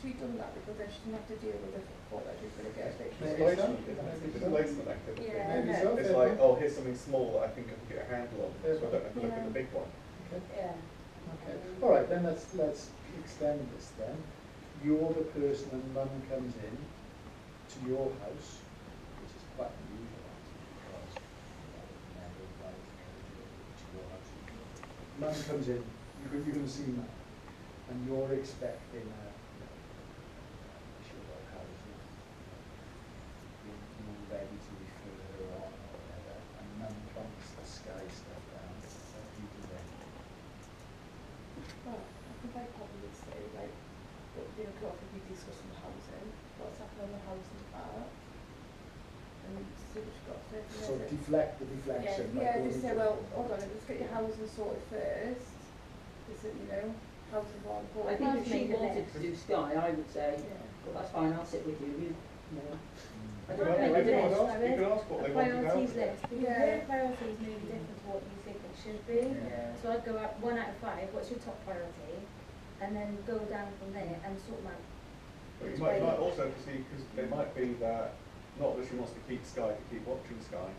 actually done that because then she didn't have to deal with the thought that she's going to get a big It's a placement activity. Yeah, Maybe so. It's like, oh, here's something small that I think I can get a handle on, so I don't have to look at the big one. Okay. Yeah. Okay. All right, then let's extend this then. You're the person and mum comes in to your house, which is quite unusual actually, because never invited to your house. Mum comes in, you can see mum, and you're expecting a sure house, you're ready to refer her on or whatever, and mum plonks the sky stuff down. What do you do then? Well, I think I probably would say, like, what would be a good if we discuss the housing, what's happening on the housing part, and see what you've got to say. So deflect the deflection. Yeah, just say, well, hold on, let's get your housing sorted first. Is it, you know, housing more important? I think if she wanted to do Sky, I would say, well, that's fine, I'll sit with you. I don't know. You can ask what they want to go priorities with. list, because her priorities may be different to what you think it should be. Yeah. So I'd go out 1 out of 5, what's your top priority, and then go down from there and sort them out. But you might also see, because it might be that, not that she wants to keep Sky to keep watching Sky,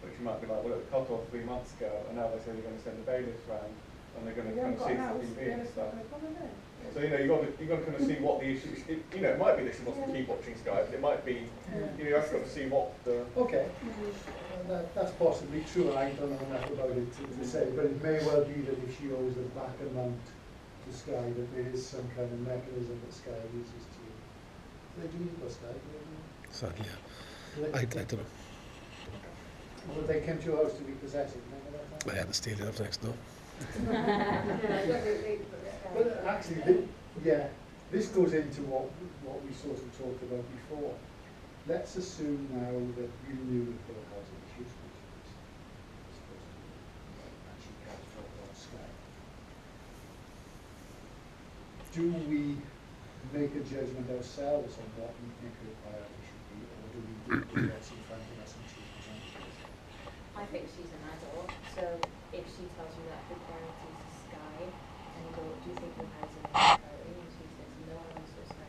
but she might be like, well, it cut off 3 months ago, and now they say they're going to send the bailiffs round, and they're going to kind of see the TV and stuff. So you've got to kind of see what the issue is. It might be that she wants to keep watching Sky, but it might be, you've got to see what the... Okay, that's possibly true. I don't know enough about it to say, but it may well be that if she owes a back amount to Sky, that there is some kind of mechanism that Sky uses to... They do use Sky, do they? Sadly, yeah. I don't know. Well, they came to your house to repossess it, remember that? I had to steal it up next door. But actually, this goes into what we sort of talked about before. Let's assume now that you knew that there were housing issues, and she can't talk about Sky. Do we make a judgment ourselves on what we think her priority should be, or do we do what's in front of us and choose percentages? I think she's an adult, so if she tells you that her priority is Sky, and you go, do you think your housing is a priority? And she says, no, I want to Sky,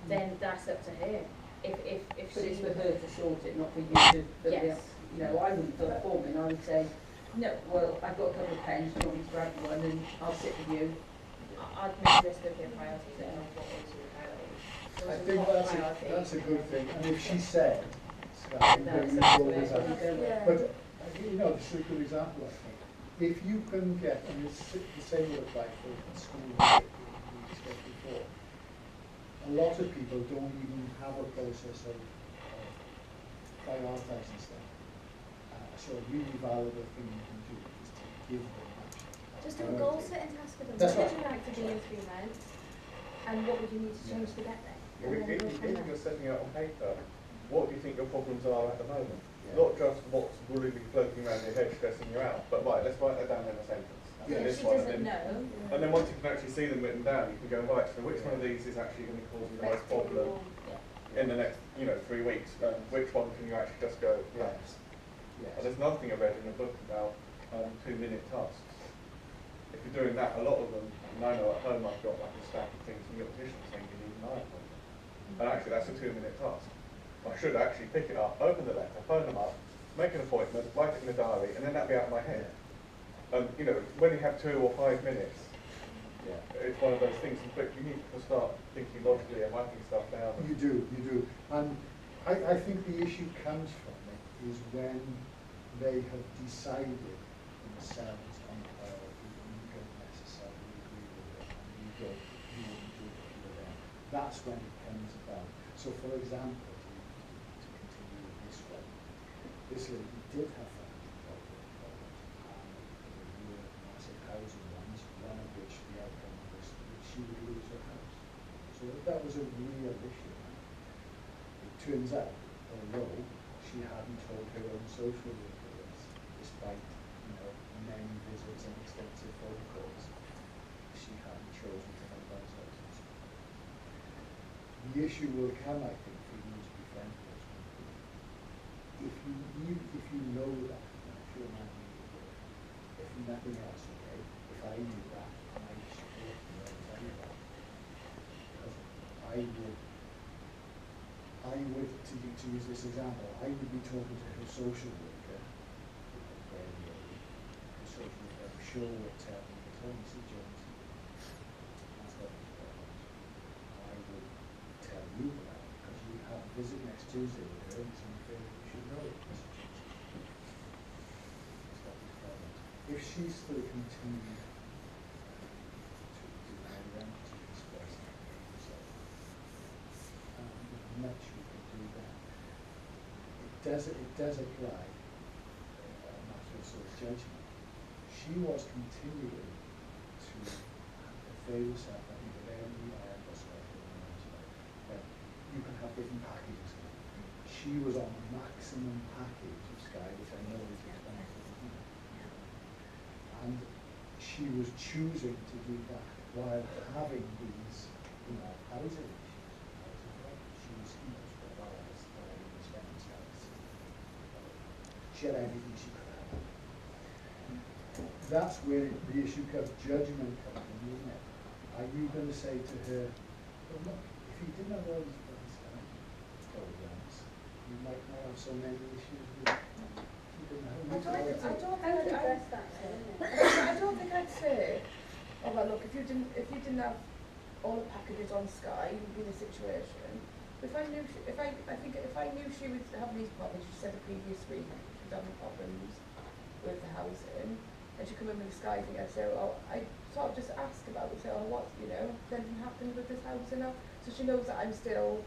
then that's up to her. If But she... it's for her to sort it, not for you to... Yes. You know, I wouldn't fill it for me, and I would say, no, well, I've got a couple of pens, do you want me to grab one, and I'll sit with you. I'd make a list of your priorities and not what is your priority. So I it's think not that's a good thing. And if she said, Sky, No, then it's you up to always her, have. you go. But you know, this is a good example, I think. If you can get, and it's the same would apply for school that we discussed before, a lot of people don't even have a process of prioritising stuff. So a really valuable thing you can do is to give them action. Just do a goal setting task for them. That's What would right. you like to be in 3 months? And what would you need to change to get there? And then go from If there. you're setting out on paper, what do you think your problems are at the moment? Yeah. Not just what's really floating around your head stressing you out, but right, let's write that down in a sentence. Yeah. If This she one, doesn't know, and then once you can actually see them written down, you can go, right, so which one of these is actually going to cause you the most problem in the next, 3 weeks? And which one can you actually just go, right? Yes. And there's nothing I read in the book about 2-minute tasks. If you're doing that, a lot of them, and I know at home I've got like a stack of things from the optician saying you need 9 of them. And actually that's a 2-minute task. I should actually pick it up, open the letter, phone them up, make an appointment, write it in the diary, and then that'll be out of my head. When you have 2 or 5 minutes, it's one of those things, but you need to start thinking logically and writing stuff down. You do. And I think the issue comes from it is when they have decided themselves on a priority and you don't necessarily agree with it and you wouldn't do it if you were there. That's when it comes about. So for example, to continue with this one, this lady did have family problems and there were massive housing ones, one of which the outcome was that she would lose her house. So that was a real issue. It turns out, although she hadn't told her own social worker this, despite many visits and extensive phone calls, she hadn't chosen to have those houses. The issue will come, I think, for you to be friends with those people. If you know that, if you're not if nothing else, okay, if I knew that, I would support you, I would tell you that. Because to use this example, I would be talking to her social worker, where the social worker, I'm sure would tell me, Mr. Jones, that's got these problems. I would tell you that, because you have a visit next Tuesday with her, and it's unfair that you should know it, Mr. Jones. It's got these problems. If she's still continuing to deny identity expressed herself, much we can do that. It does apply a matter of sort of judgment. She was continuing to avail herself, I think, of every that you can have different packages. She was on the maximum package of Sky, which I know is expensive, and she was choosing to do that while having these, housing issues. She had everything she could have. That's where the issue of judgment comes in, isn't it? Are you going to say to her, well, look, if you didn't have all these programs, you might not have so many issues with you didn't have I don't think I'd say, oh well, look, if you didn't have all the packages on Sky, you'd be in a situation. If I knew if I knew she was having these problems, she said the previous week she was having problems with the housing, and she come in with the Sky thing, I'd say, well, I sort of just ask about it, say, oh, what's, has anything happened with this housing now? So she knows that I'm still,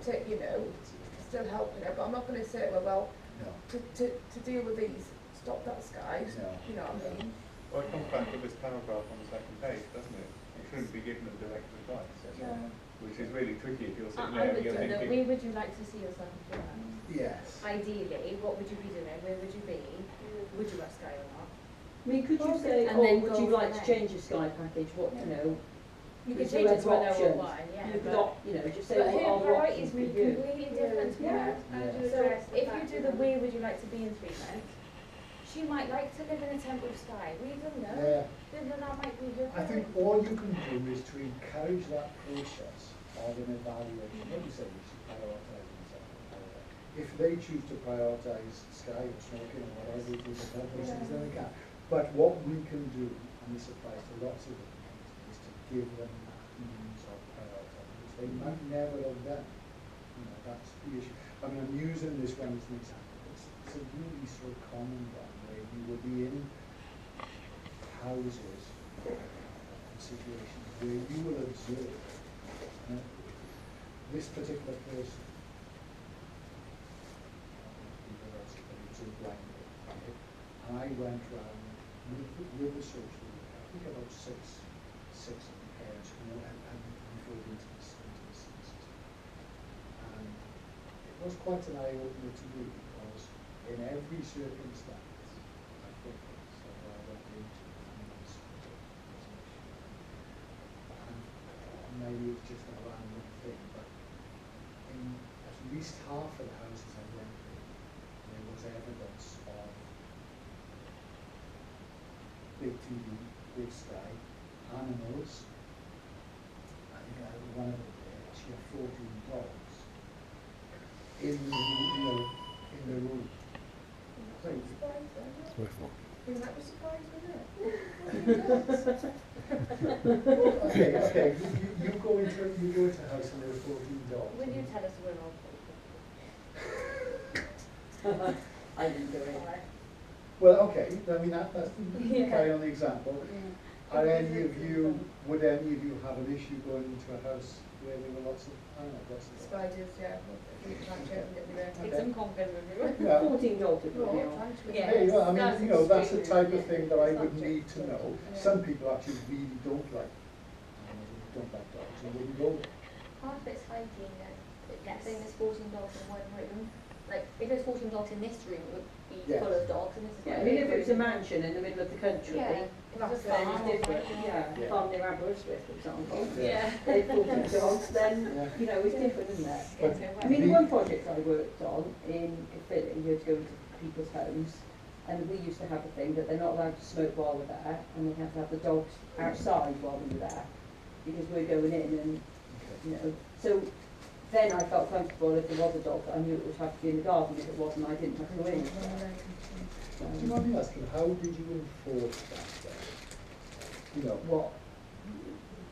still helping her, but I'm not going to say, well, no. to deal with these, stop that Sky, No. you know what I mean? Well, it comes back to this paragraph on the second page, doesn't it? You shouldn't be given them direct advice. Yeah. Which is really tricky if you're sitting I there and would you're do that. thinking, Where would you like to see yourself in 3 months? Yes. Ideally, what would you be doing? Where would you be? Would you have Sky or not? I mean, could you say, And then would go you from like to there. change your Sky package? What, You is could there change it to other a lower options? one, yeah. You could but not, just say, but her I'll priorities options would for be you. completely different. Yeah. So if you do the where would you like to be in 3 months, she might like to live in a tent with Sky. We don't know. Yeah. Then that might be her. I think all you can do is to encourage that process of an evaluation. What do you say? You should prioritise themselves. If they choose to prioritise Sky or smoking or whatever it is, then they can. But what we can do, and this applies to lots of different things, is to give them that means of prioritising, which they might never have done. That's the issue. I mean, I'm using this one as an example. It's a really sort of common one where you will be in houses and situations where you will observe this particular person, and I went round with the social worker, I think about six of the parents who had referred into the system. And it was quite an eye-opener to me, because in every circumstance, I think it's I went into was an issue. And maybe it's just a random thing, but in at least half of the houses I went to, there was evidence of big TV, big Sky, animals. I think I had one of them there. She had 14 dogs in the room. So, That was surprising, wasn't it? okay. You go into a house and there are 14 dogs. Will you tell us we're all I didn't do it. Well, okay. I mean that's carry on the example. Would any of you have an issue going into a house where there were lots of Spiders, yeah. Take some confidence with you. Yeah. 14 dogs would be Yeah. There you go. I mean, That's that's the type of extremely thing that I would subject. need to know. Yeah. Some people actually really don't like dogs and wouldn't go there. Half it's hygiene, let's say there's 14 dogs in one room. Like, if there's 14 dogs in this room, it would be Yes. full of dogs, and this is Yeah, I quite mean, big if it was a room. mansion in the middle of the country, Yeah. then If it's a it's farm, different. yeah. Yeah, farm near Aberystwyth, for example. Yeah. They 14 dogs, then, Yeah. it's different, isn't it? But I mean, the one project I worked on in Caerphilly, you had to go into people's homes, and we used to have a thing that they're not allowed to smoke while we're there, and we had to have the dogs outside while we were there, because we're going in and you know. So then I felt comfortable if there was a dog that I knew it would have to be in the garden. If it wasn't, I didn't have to go in. Do you mind me asking, how did you enforce that then? You know, What?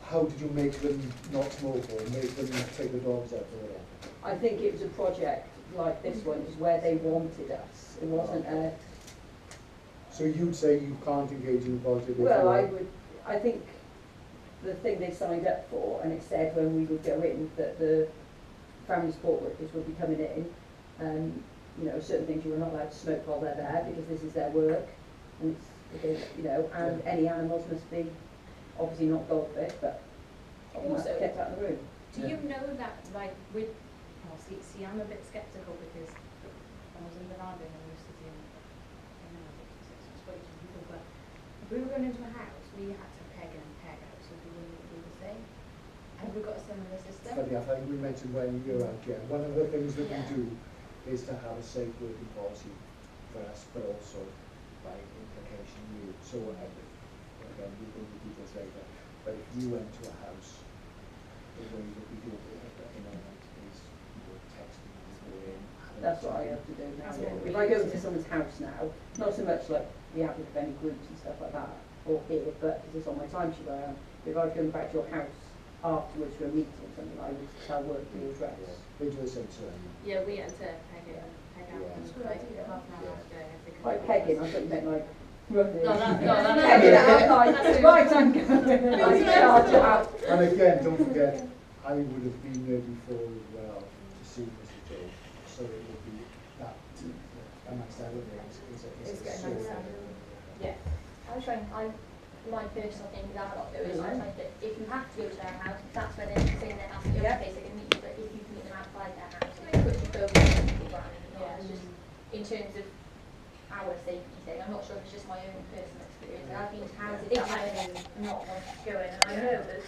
how did you make them not smoke or make them take the dogs out or whatever? I think it was a project like this one, is where they wanted us. It wasn't a. So you'd say you can't engage in the project if Well, you're- I think the thing they signed up for, and it said when we would go in that the family support workers would be coming in, you know, certain things you were not allowed to smoke while they're there because this is their work, and it's, because, you know, and any animals must be obviously not dog bit, but Also, kept out of the room. Do you know that, like, with, oh, see, I'm a bit sceptical because when I was in Bernardo and I used to do, I don't know, persuasion people, but if we were going into a house, we had to peg in and peg out so we wouldn't do the same. Have we got a similar system? Funny, I think we mentioned when you were out, yeah, one of the things that Yeah. we do is to have a safe working policy for us, but also by implication you. So again, we'll go into details later, but if you went to a house, the way that we do it at the moment is you would text them to go in. That's what I have to do now. That's what we If I go used into to. someone's house now, not so much like the average of any groups and stuff like that, or here, but because it's on my timesheet where I am. If I was going back to your house afterwards for a meeting or something, I would tell work the address. They do the same to them. Yeah, we had to peg in and peg out, Yeah. and like half an hour after every. Like pegging, I thought you meant like running. No, that's Pegging not. out, like, right, I'm going. Like, charge it out. And again, don't forget, I would have been there before as well to see Mr. Joe, so it would be that, amongst other things, It's is a getting sort nicer. of- Yeah. I was trying, my personal thing with our lot though is I find that if you have to go to their house, that's where they're saying their house, you Yeah. have to basically meet you, but if you can meet them outside their house, it puts you both in the ground. Yeah. It's just, in terms of our safety thing, I'm not sure if it's just my own personal experience, I've been to houses that I not want to go in, and I know that